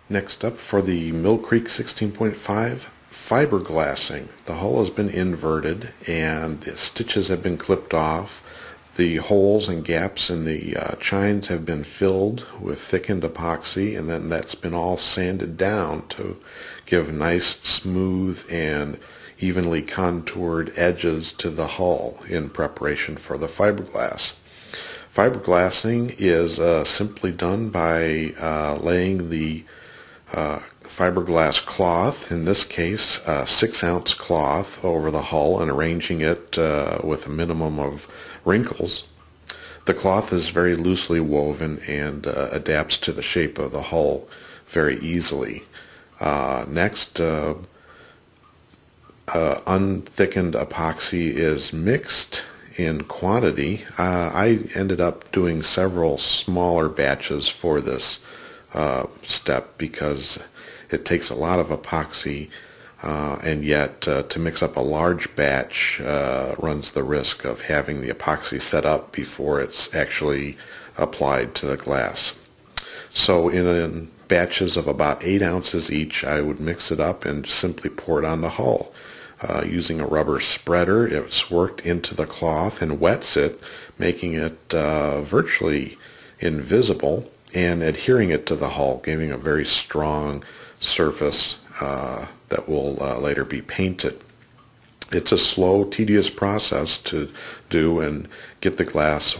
Next up, for the Mill Creek 16.5 fiberglassing. The hull has been inverted and the stitches have been clipped off. The holes and gaps in the chines have been filled with thickened epoxy, and then that's been all sanded down to give nice, smooth, and evenly contoured edges to the hull in preparation for the fiberglass. Fiberglassing is simply done by laying the fiberglass cloth, in this case 6-ounce cloth, over the hull and arranging it with a minimum of wrinkles. The cloth is very loosely woven and adapts to the shape of the hull very easily. Next, unthickened epoxy is mixed in quantity. I ended up doing several smaller batches for this step because it takes a lot of epoxy, and yet to mix up a large batch runs the risk of having the epoxy set up before it's actually applied to the glass. So in batches of about 8 ounces each, I would mix it up and simply pour it on the hull. Using a rubber spreader, it's worked into the cloth and wets it, making it virtually invisible and adhering it to the hull, giving a very strong surface that will later be painted. It's a slow, tedious process to do and get the glass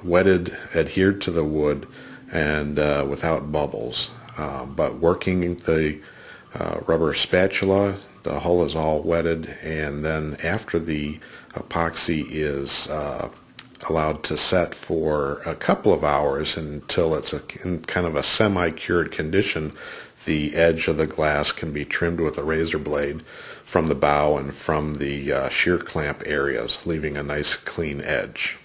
wetted, adhered to the wood, and without bubbles. But working the rubber spatula, the hull is all wetted, and then after the epoxy is allowed to set for a couple of hours until it's in kind of a semi-cured condition, the edge of the glass can be trimmed with a razor blade from the bow and from the shear clamp areas, leaving a nice clean edge.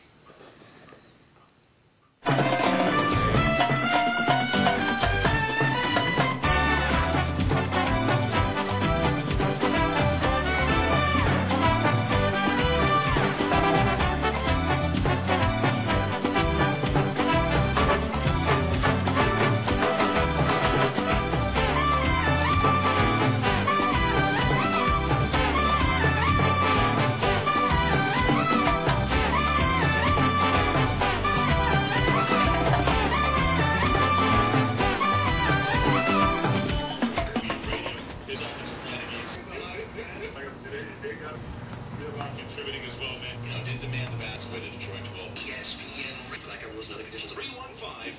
Contributing as well, man. I did demand the vast way to Detroit 12. ESPN, like I was another condition. 315.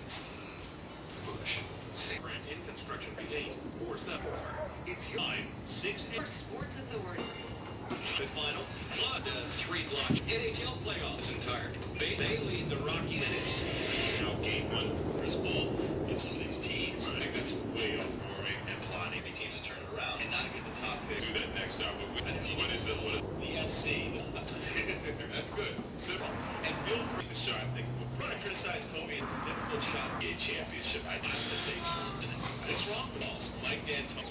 Bush. Brand in construction B8 47. It's 968. Sports Authority. Final. Flood 3 blocks. NHL playoffs entirety. They lead the Rocky Minutes. Now game 1 baseball in some of these teams. I think that's way off Rory and plot maybe teams to turn it around and not get the top pick. Do that next time. What is it? What is the FC? That's good. Simple. And feel free to shot. We're going to criticize Kobe. It's a difficult shot to get a championship. I just say what's wrong with us? Mike D'Antoni.